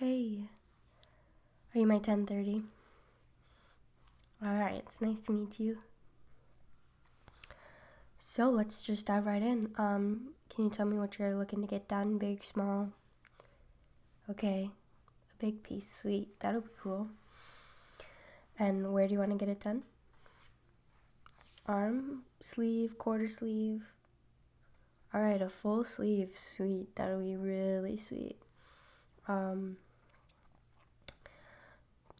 Hey, are you my 1030? Alright, it's nice to meet you. So let's just dive right in. Can you tell me what you're looking to get done? Big, small? Okay, a big piece, sweet. That'll be cool. And where do you want to get it done? Arm, sleeve, quarter sleeve? Alright, a full sleeve, sweet. That'll be really sweet.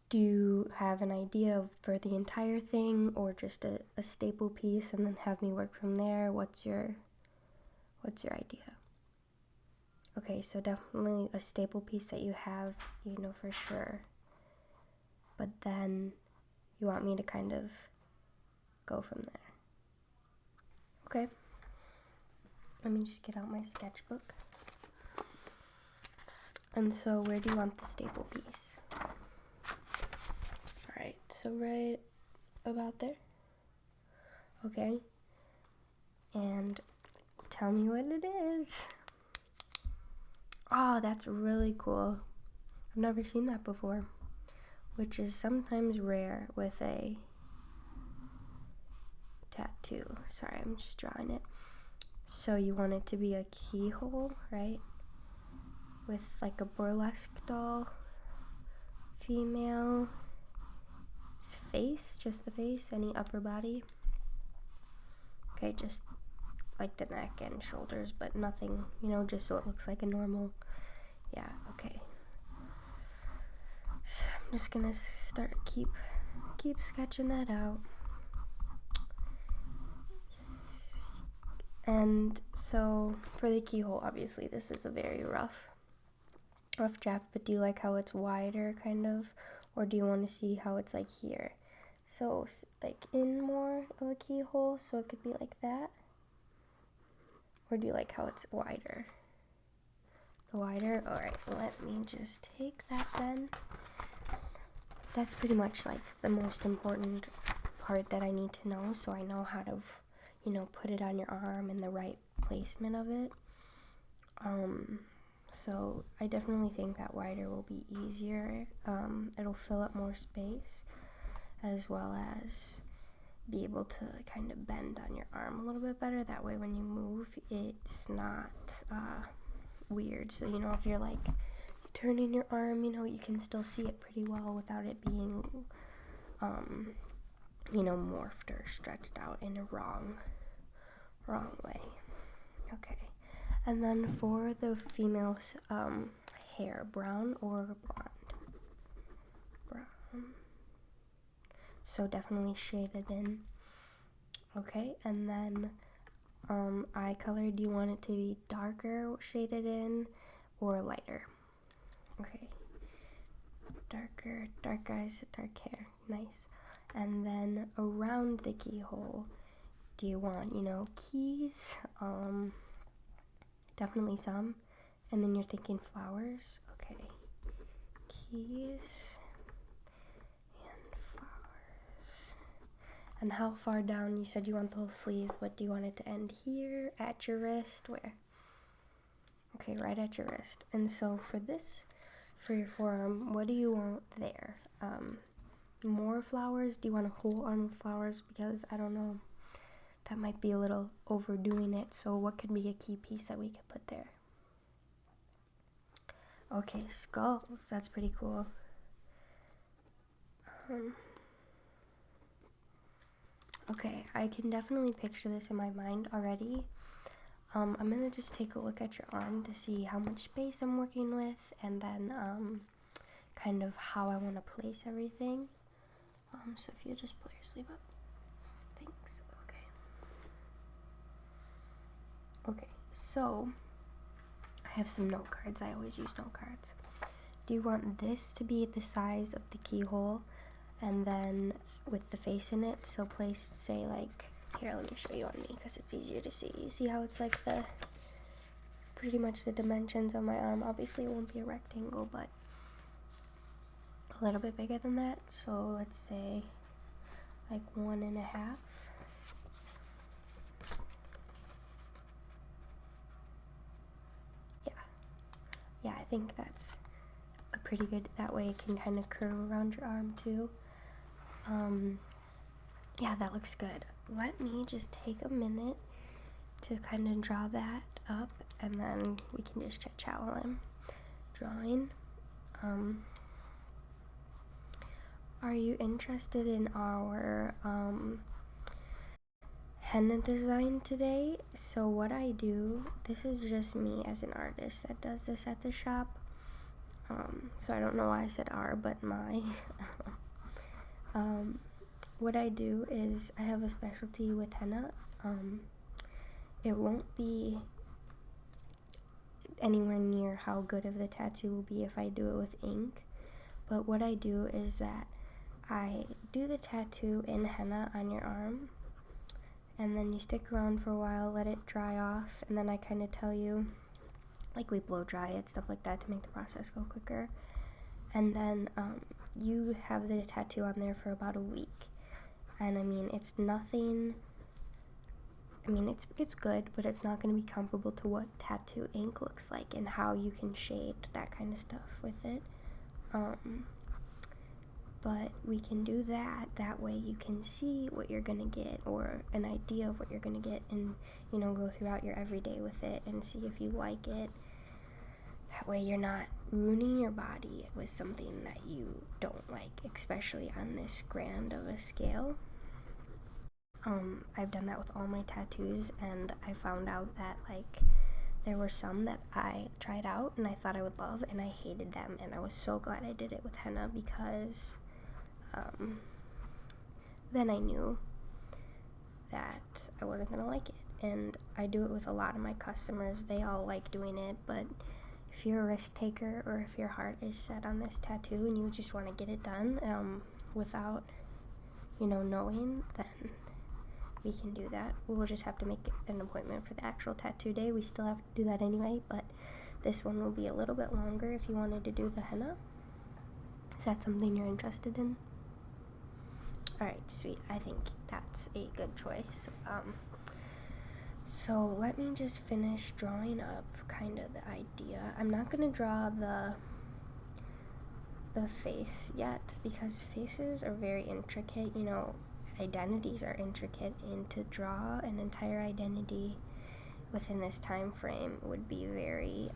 Do you have an idea for the entire thing, or just a staple piece and then have me work from there? What's your idea? Okay, so definitely a staple piece that you have, you know for sure. But then you want me to kind of go from there. Okay. Let me just get out my sketchbook. And so where do you want the staple piece? Alright, so right about there. Okay. And tell me what it is. Oh, that's really cool. I've never seen that before, which is sometimes rare with a tattoo. Sorry, I'm just drawing it. So you want it to be a keyhole, right? With like a burlesque doll, female. Face, just the face, any upper body. Okay, just like the neck and shoulders, but nothing, just so it looks like a normal. Yeah, okay. So I'm just gonna keep sketching that out. And so for the keyhole, obviously this is a very rough draft, but do you like how it's wider kind of, or do you want to see how it's like here? So like in more of a keyhole, so it could be like that, or do you like how it's wider? The wider? Alright, let me just take that then. That's pretty much like the most important part that I need to know, so I know how to put it on your arm and the right placement of it. So I definitely think that wider will be easier. It'll fill up more space, as well as be able to kind of bend on your arm a little bit better. That way when you move, it's not weird. So if you're like turning your arm, you can still see it pretty well without it being morphed or stretched out in a wrong way. Okay. And then for the female's hair, brown or blonde? Brown. So definitely shaded in. Okay, and then eye color, do you want it to be darker shaded in or lighter? Okay. Dark eyes, dark hair. Nice. And then around the keyhole, do you want, keys? Definitely some. And then you're thinking flowers. Okay. Keys and flowers. And how far down? You said you want the whole sleeve, but do you want it to end here, at your wrist? Where? Okay, right at your wrist. And so for your forearm, what do you want there? More flowers? Do you want a whole arm of flowers? Because I don't know, that might be a little overdoing it. So what could be a key piece that we could put there? Okay, skulls. That's pretty cool. Okay, I can definitely picture this in my mind already. I'm gonna just take a look at your arm to see how much space I'm working with, and then kind of how I want to place everything. So if you just pull your sleeve up. Thanks. Okay, so I have some note cards. I always use note cards. Do you want this to be the size of the keyhole, and then with the face in it? So place, say, like, here, let me show you on me because it's easier to see. You see how it's like pretty much the dimensions of my arm. Obviously it won't be a rectangle, but a little bit bigger than that. So let's say like 1.5. Yeah, I think that's a pretty good. That way it can kind of curve around your arm too. Yeah, that looks good. Let me just take a minute to kind of draw that up, and then we can just chit chat while I'm drawing. Are you interested in our henna design today? So what I do, this is just me as an artist that does this at the shop. So I don't know why I said our, but my. What I do is I have a specialty with henna. It won't be anywhere near how good of the tattoo will be if I do it with ink. But what I do is that I do the tattoo in henna on your arm, and then you stick around for a while, let it dry off, and then I kind of tell you, like, we blow dry it, stuff like that, to make the process go quicker. And then you have the tattoo on there for about a week. And I mean, it's nothing, I mean, it's good, but it's not going to be comparable to what tattoo ink looks like and how you can shade that kind of stuff with it. But we can do that way you can see what you're gonna get, or an idea of what you're gonna get, and, you know, go throughout your everyday with it and see if you like it. That way you're not ruining your body with something that you don't like, especially on this grand of a scale. I've done that with all my tattoos, and I found out that, like, there were some that I tried out and I thought I would love, and I hated them, and I was so glad I did it with henna, because then I knew that I wasn't gonna like it. And I do it with a lot of my customers. They all like doing it, but if you're a risk taker, or if your heart is set on this tattoo and you just want to get it done without, you know, knowing, then we can do that. We'll just have to make an appointment for the actual tattoo day. We still have to do that anyway, but this one will be a little bit longer if you wanted to do the henna. Is that something you're interested in? Alright, sweet. I think that's a good choice. So let me just finish drawing up kind of the idea. I'm not going to draw the face yet, because faces are very intricate, you know, identities are intricate, and to draw an entire identity within this time frame would be very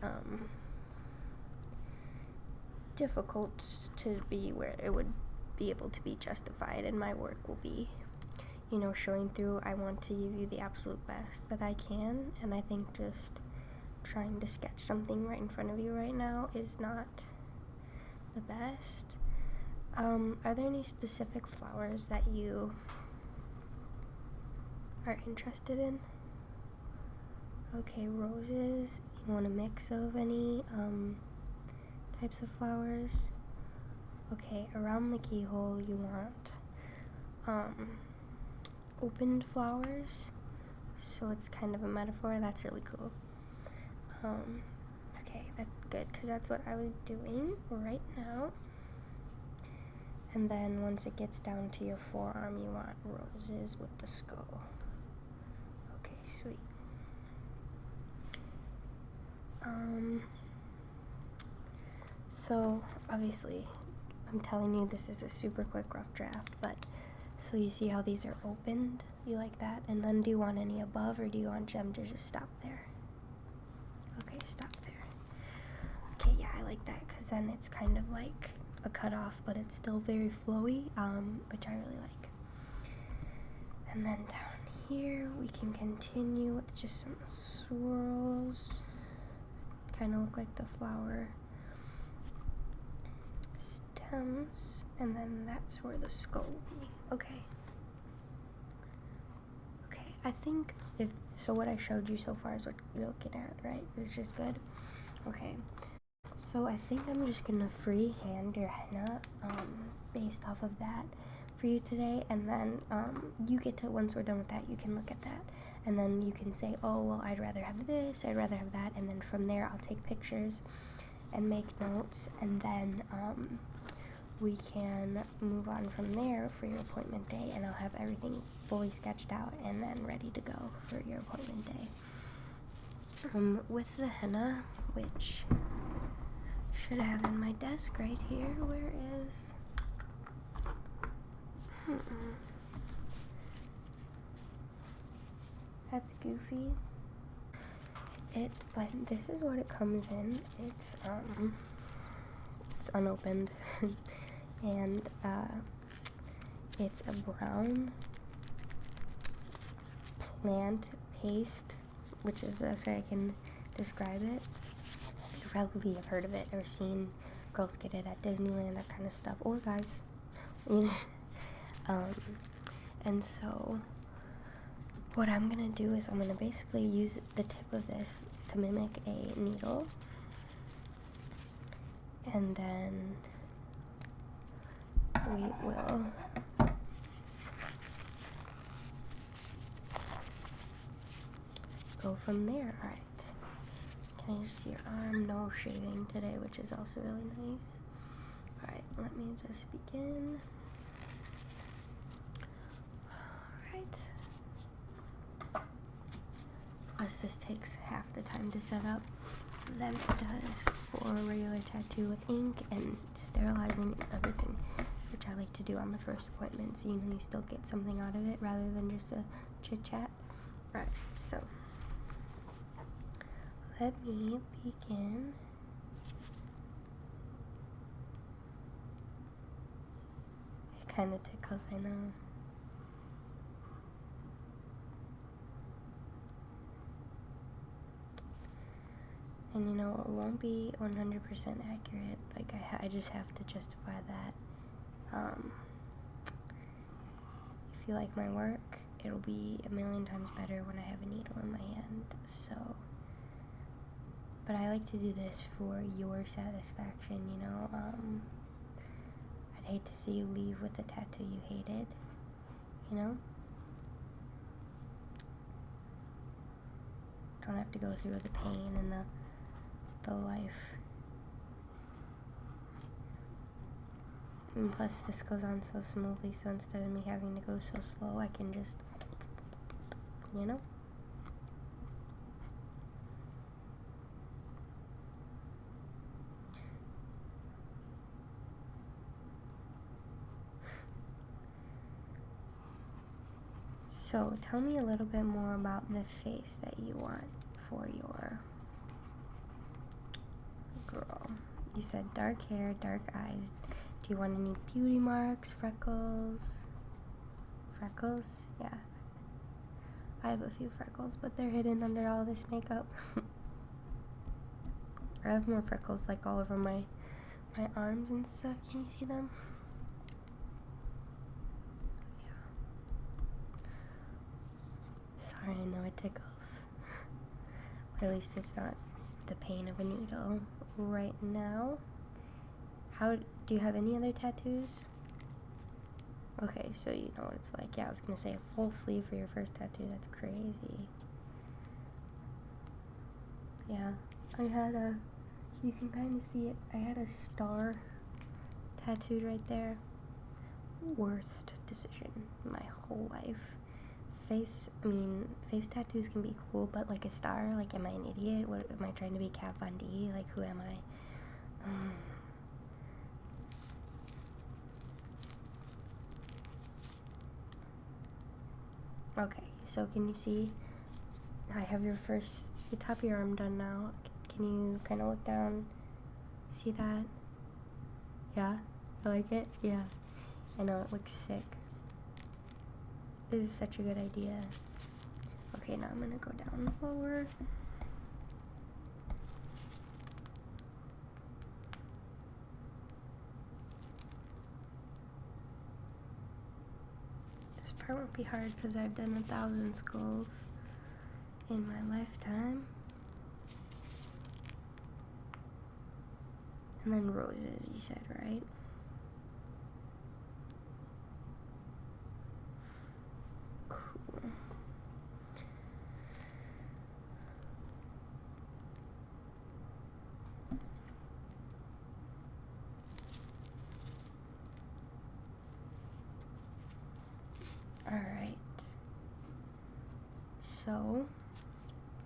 difficult to be where it would be able to be justified, and my work will be, you know, showing through. I want to give you the absolute best that I can, and I think just trying to sketch something right in front of you right now is not the best. Are there any specific flowers that you are interested in? Okay, roses. You want a mix of any types of flowers? Okay, around the keyhole you want opened flowers, so it's kind of a metaphor. That's really cool. Okay, that's good, because that's what I was doing right now. And then once it gets down to your forearm, you want roses with the skull. Okay, sweet. So obviously I'm telling you this is a super quick rough draft, but so you see how these are opened? You like that? And then do you want any above, or do you want them to just stop there? Okay, stop there. Okay, yeah, I like that, because then it's kind of like a cutoff, but it's still very flowy, which I really like. And then down here we can continue with just some swirls. Kind of look like the flower stems, and then that's where the skull will be. Okay, I think so what I showed you so far is what you're looking at, right? It's just good. Okay, so I think I'm just gonna freehand your henna based off of that for you today, and then you get to, once we're done with that, you can look at that, and then you can say, oh, well, I'd rather have this, I'd rather have that, and then from there I'll take pictures and make notes, and then we can move on from there for your appointment day, and I'll have everything fully sketched out and then ready to go for your appointment day. With the henna, which should have in my desk right here. Where is... That's goofy. But this is what it comes in. It's unopened. And it's a brown plant paste, which is the best way I can describe it. You probably have heard of it or seen girls get it at Disneyland, that kind of stuff, or guys. And so what I'm gonna do is I'm gonna basically use the tip of this to mimic a needle, and then we will go from there. Alright. Can you see your arm? No shaving today, which is also really nice. Alright, let me just begin. Alright. Plus this takes half the time to set up than it does for a regular tattoo with ink and sterilizing everything, which I like to do on the first appointment, so you know you still get something out of it rather than just a chit chat. Alright, so let me begin. It kind of tickles, I know. And you know, it won't be 100% accurate. Like, I just have to justify that. If you like my work, it'll be a million times better when I have a needle in my hand. So, but I like to do this for your satisfaction, you know. I'd hate to see you leave with a tattoo you hated, you know. Don't have to go through the pain and the life. And plus this goes on so smoothly, so instead of me having to go so slow, I can just, you know. So tell me a little bit more about the face that you want for your girl. You said dark hair, dark eyes. Do you want any beauty marks, freckles? Freckles? Yeah. I have a few freckles, but they're hidden under all this makeup. I have more freckles like all over my arms and stuff. Can you see them? Yeah. Sorry, I know it tickles. But at least it's not the pain of a needle right now. How do you have any other tattoos? Okay, so you know what it's like. Yeah, I was gonna say a full sleeve for your first tattoo. That's crazy. Yeah, I had you can kind of see it. I had a star tattooed right there. Worst decision in my whole life. Face tattoos can be cool, but like a star, like, am I an idiot? What, am I trying to be Kat Von D? Like, who am I? Okay, so can you see? I have the top of your arm done now. Can you kind of look down? See that? Yeah? You like it? Yeah. I know, it looks sick. This is such a good idea. Okay, now I'm gonna go down lower. This part won't be hard because I've done 1,000 skulls in my lifetime. And then roses, you said, right? Cool. Alright. So,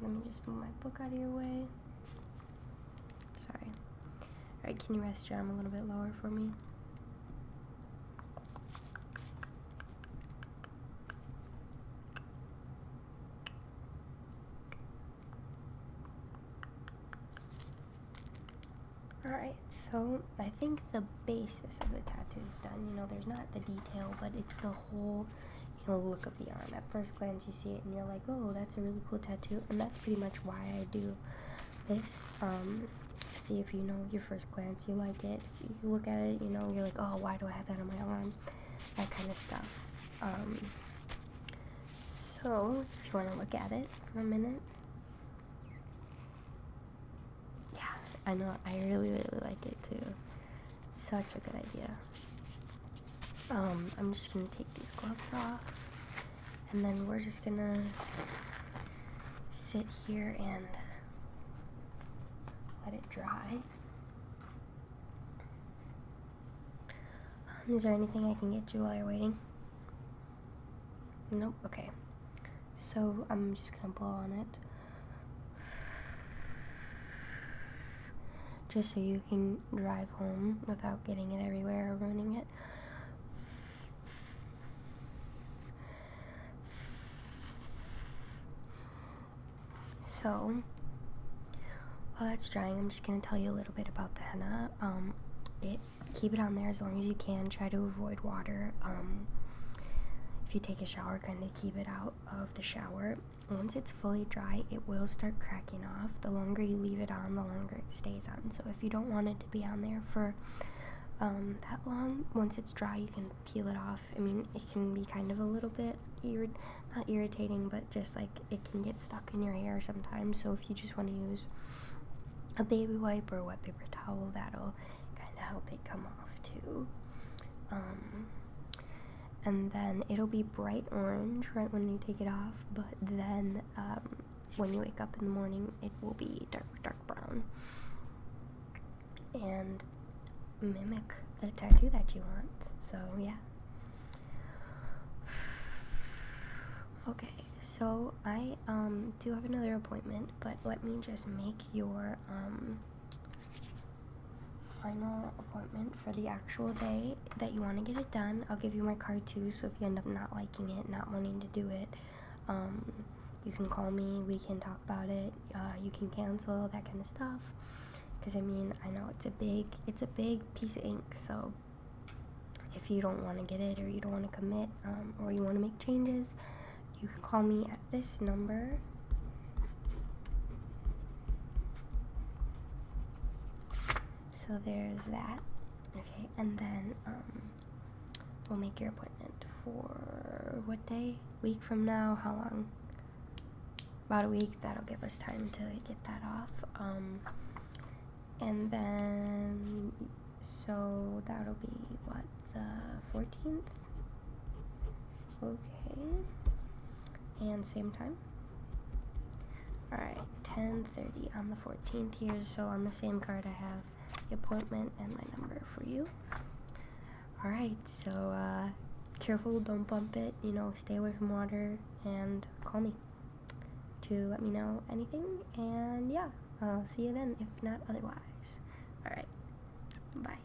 let me just move my book out of your way. Sorry. Alright, Can you rest your arm a little bit lower for me? Alright, so I think the basis of the tattoo is done. You know, there's not the detail, but it's the whole, you know, look of the arm. At first glance, you see it and you're like, oh, that's a really cool tattoo. And that's pretty much why I do this. To see if, you know, your first glance, you like it. If you look at it, you know, you're like, oh, why do I have that on my arm? That kind of stuff. So, if you want to look at it for a minute. I know, I really like it too. It's such a good idea. I'm just gonna take these gloves off, and then we're just gonna sit here and let it dry. Is there anything I can get you while you're waiting? Nope, okay. So I'm just gonna blow on it. Just so you can drive home without getting it everywhere or ruining it. So, while that's drying, I'm just going to tell you a little bit about the henna. Keep it on there as long as you can. Try to avoid water. If you take a shower, kind of keep it out of the shower. Once it's fully dry, it will start cracking off. The longer you leave it on, the longer it stays on. So if you don't want it to be on there for that long, once it's dry, you can peel it off. I mean, it can be kind of a little bit not irritating, but just like it can get stuck in your hair sometimes. So if you just want to use a baby wipe or a wet paper towel, that'll kind of help it come off too. And then it'll be bright orange right when you take it off, but then when you wake up in the morning, it will be dark brown and mimic the tattoo that you want. So yeah. Okay, so I do have another appointment, but let me just make your final appointment for the actual day that you want to get it done. I'll give you my card too, so if you end up not liking it, not wanting to do it, you can call me, we can talk about it, you can cancel, that kind of stuff, because I mean, I know it's a big piece of ink, so if you don't want to get it, or you don't want to commit, or you want to make changes, you can call me at this number. So there's that. Okay, and then we'll make your appointment for what day? Week from now? How long? About a week. That'll give us time to get that off. And then, so that'll be what, the 14th? Okay. And same time? Alright, 10:30 on the 14th here. So on the same card I have the appointment and my number for you. Alright, so careful, don't bump it, you know, stay away from water, and call me to let me know anything, and yeah, I'll see you then, if not otherwise. Alright, bye.